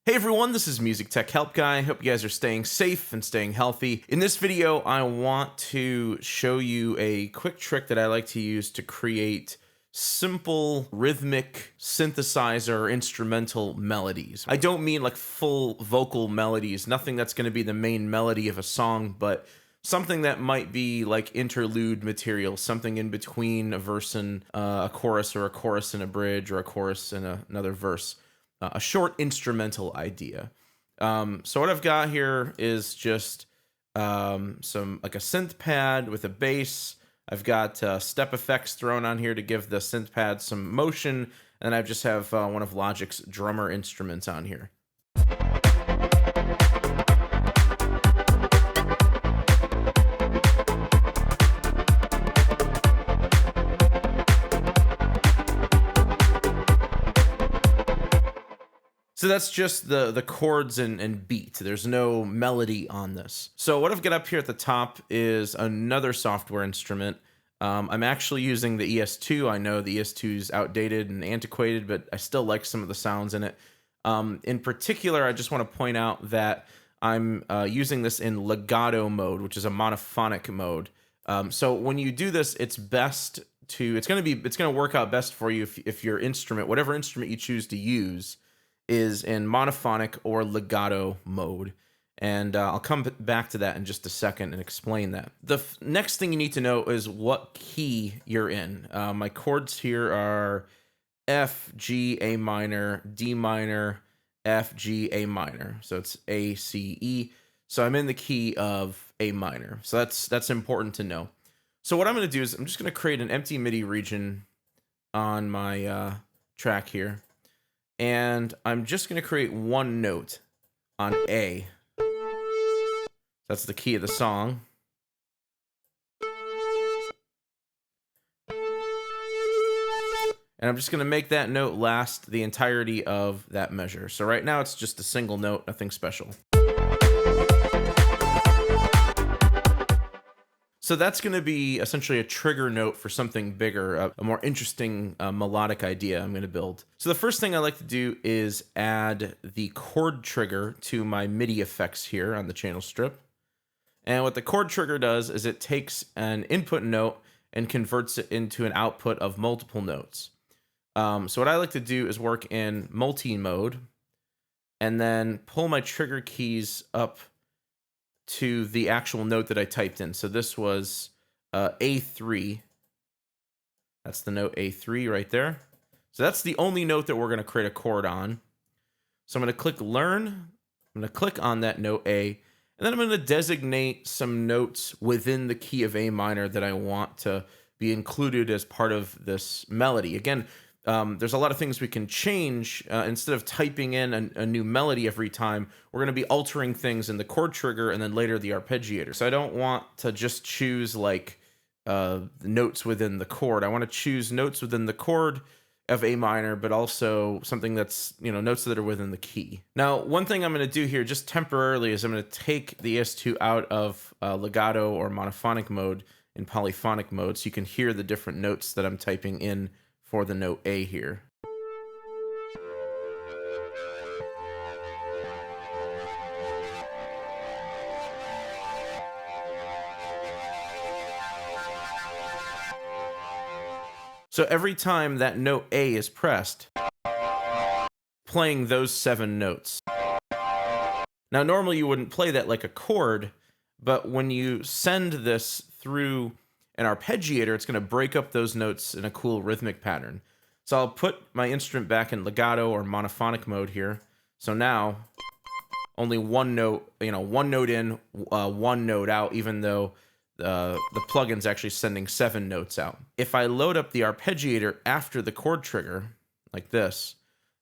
Hey everyone, this is Music Tech Help Guy. Hope you guys are staying safe and staying healthy. In this video, I want to show you a quick trick that I like to use to create simple rhythmic synthesizer or instrumental melodies. I don't mean like full vocal melodies, nothing that's going to be the main melody of a song, but something that might be like interlude material, something in between a verse and a chorus, or a chorus and a bridge, or a chorus and another verse. A short instrumental idea. So what I've got here is just some like a synth pad with a bass. I've got step effects thrown on here to give the synth pad some motion, and I just have one of Logic's drummer instruments on here. So that's just the chords and beat. There's no melody on this. So what I've got up here at the top is another software instrument. I'm actually using the ES2. I know the ES2 is outdated and antiquated, but I still like some of the sounds in it. In particular, I just want to point out that I'm using this in legato mode, which is a monophonic mode. So when you do this, it's best to, it's going to work out best for you if your instrument, whatever instrument you choose to use, is in monophonic or legato mode. And I'll come back to that in just a second and explain that. The next thing you need to know is what key you're in. My chords here are F, G, A minor, D minor, F, G, A minor. So it's A, C, E. So I'm in the key of A minor. So that's important to know. So what I'm going to do is I'm just going to create an empty MIDI region on my track here. And I'm just going to create one note on A. That's the key of the song. And I'm just going to make that note last the entirety of that measure. So right now it's just a single note, nothing special. So that's going to be essentially a trigger note for something bigger, a more interesting melodic idea I'm going to build. So the first thing I like to do is add the chord trigger to my MIDI effects here on the channel strip. And what the chord trigger does is it takes an input note and converts it into an output of multiple notes. So what I like to do is work in multi-mode and then pull my trigger keys up to the actual note that I typed in. So this was A3. That's the note A3 right there. So that's the only note that we're going to create a chord on. So I'm going to click Learn. I'm going to click on that note A, and then I'm going to designate some notes within the key of A minor that I want to be included as part of this melody. Again, there's a lot of things we can change. Instead of typing in a new melody every time, we're going to be altering things in the chord trigger and then later the arpeggiator. So I don't want to just choose like the notes within the chord. I want to choose notes within the chord of A minor, but also something that's, notes that are within the key. Now, one thing I'm going to do here just temporarily is I'm going to take the ES2 out of legato or monophonic mode in polyphonic mode so you can hear the different notes that I'm typing in for the note A here. So every time that note A is pressed, playing those 7 notes. Now normally you wouldn't play that like a chord, but when you send this through an arpeggiator, it's going to break up those notes in a cool rhythmic pattern. So I'll put my instrument back in legato or monophonic mode here. So now only one note, one note in, one note out, even though the plugin's actually sending 7 notes out. If I load up the arpeggiator after the chord trigger, like this,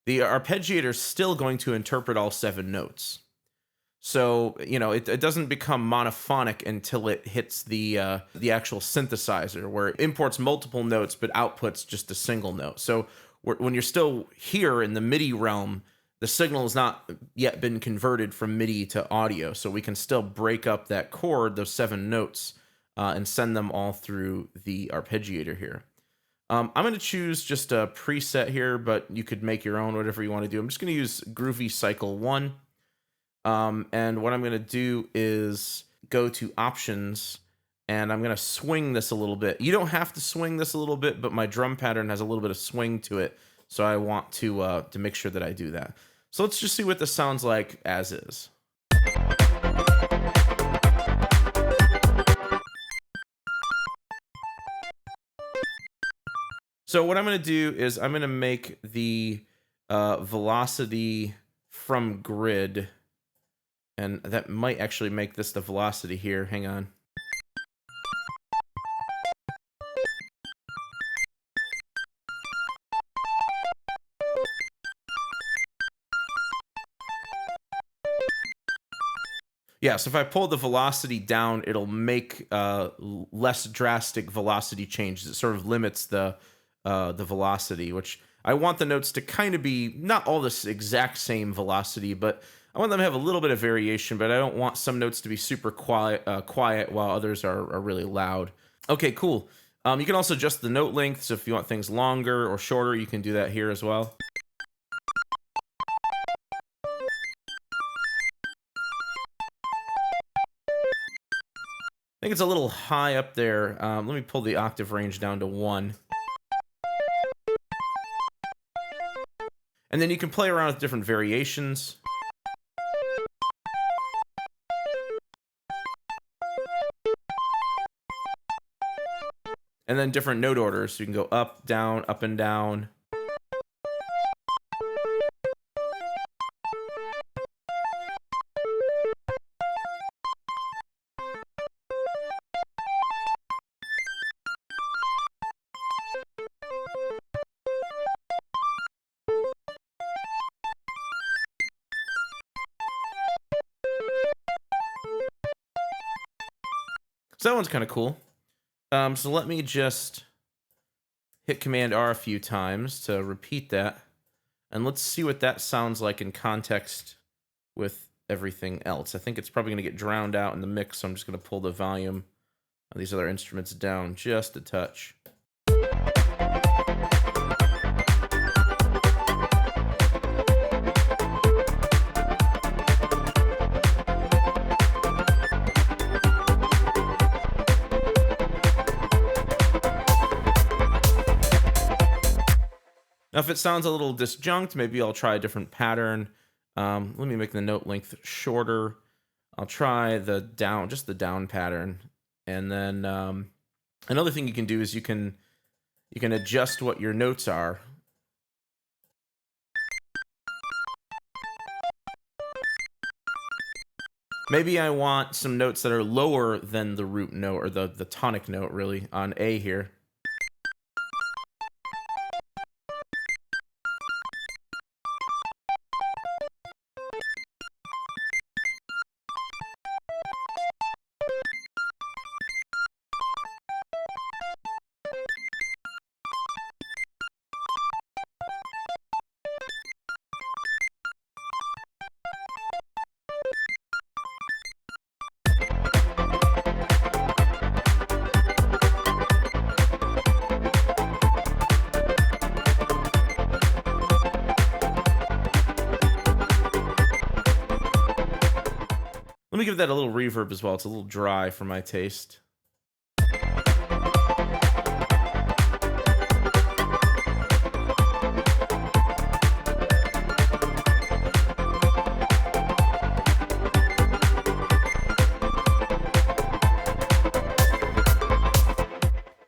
the arpeggiator is still going to interpret all 7 notes. So, it doesn't become monophonic until it hits the actual synthesizer, where it imports multiple notes but outputs just a single note. So when you're still here in the MIDI realm, the signal has not yet been converted from MIDI to audio. So we can still break up that chord, those 7 notes, and send them all through the arpeggiator here. I'm going to choose just a preset here, but you could make your own, whatever you want to do. I'm just going to use Groovy Cycle 1. And what I'm going to do is go to Options, and I'm going to swing this a little bit. You don't have to swing this a little bit, but my drum pattern has a little bit of swing to it, so I want to make sure that I do that. So let's just see what this sounds like as is. So what I'm going to do is I'm going to make the velocity from grid, and that might actually make this the velocity here. Hang on. Yeah, so if I pull the velocity down, it'll make less drastic velocity changes. It sort of limits the velocity, which I want the notes to kind of be not all this exact same velocity, but I want them to have a little bit of variation, but I don't want some notes to be super quiet while others are really loud. Okay, cool. You can also adjust the note length, so if you want things longer or shorter, you can do that here as well. I think it's a little high up there. Let me pull the octave range down to 1. And then you can play around with different variations. And then different note orders. So you can go up, and down. So that one's kind of cool. So let me just hit Command R a few times to repeat that. And let's see what that sounds like in context with everything else. I think it's probably going to get drowned out in the mix, so I'm just going to pull the volume of these other instruments down just a touch. Now, if it sounds a little disjunct, maybe I'll try a different pattern. Let me make the note length shorter. I'll try the down, just the down pattern. And then another thing you can do is you can adjust what your notes are. Maybe I want some notes that are lower than the root note, or the tonic note, really, on A here. Let me give that a little reverb as well. It's a little dry for my taste.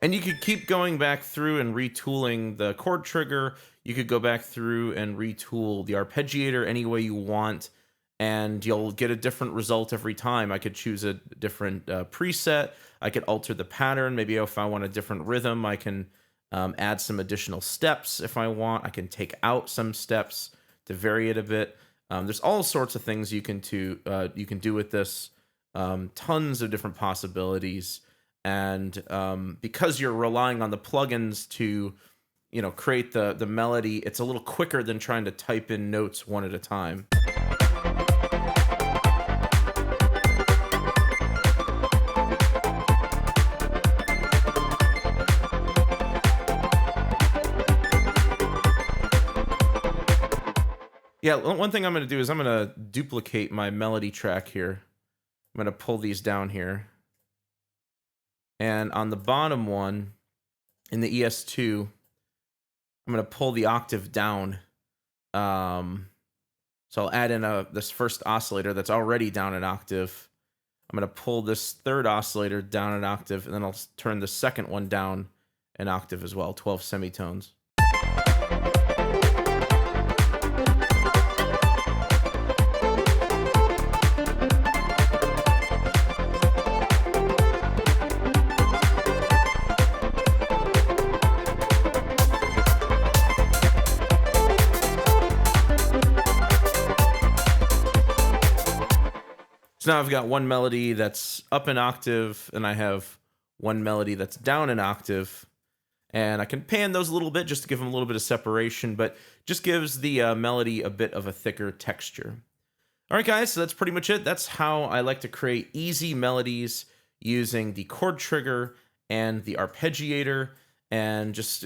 And you could keep going back through and retooling the chord trigger. You could go back through and retool the arpeggiator any way you want, and you'll get a different result every time. I could choose a different preset. I could alter the pattern. Maybe if I want a different rhythm, I can add some additional steps if I want. I can take out some steps to vary it a bit. There's all sorts of things you can do with this. Tons of different possibilities. And because you're relying on the plugins to, create the melody, it's a little quicker than trying to type in notes one at a time. Yeah, one thing I'm going to do is I'm going to duplicate my melody track here. I'm going to pull these down here. And on the bottom one, in the ES2, I'm going to pull the octave down. So I'll add in this first oscillator that's already down an octave. I'm going to pull this third oscillator down an octave, and then I'll turn the second one down an octave as well, 12 semitones. So now I've got one melody that's up an octave, and I have one melody that's down an octave. And I can pan those a little bit just to give them a little bit of separation, but just gives the melody a bit of a thicker texture. All right, guys, so that's pretty much it. That's how I like to create easy melodies using the chord trigger and the arpeggiator, and just,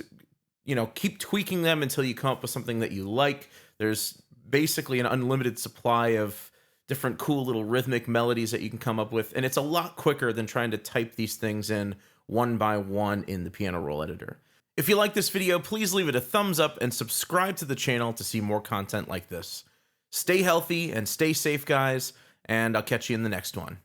you know, keep tweaking them until you come up with something that you like. There's basically an unlimited supply of different cool little rhythmic melodies that you can come up with, and it's a lot quicker than trying to type these things in one by one in the piano roll editor. If you like this video, please leave it a thumbs up and subscribe to the channel to see more content like this. Stay healthy and stay safe, guys, and I'll catch you in the next one.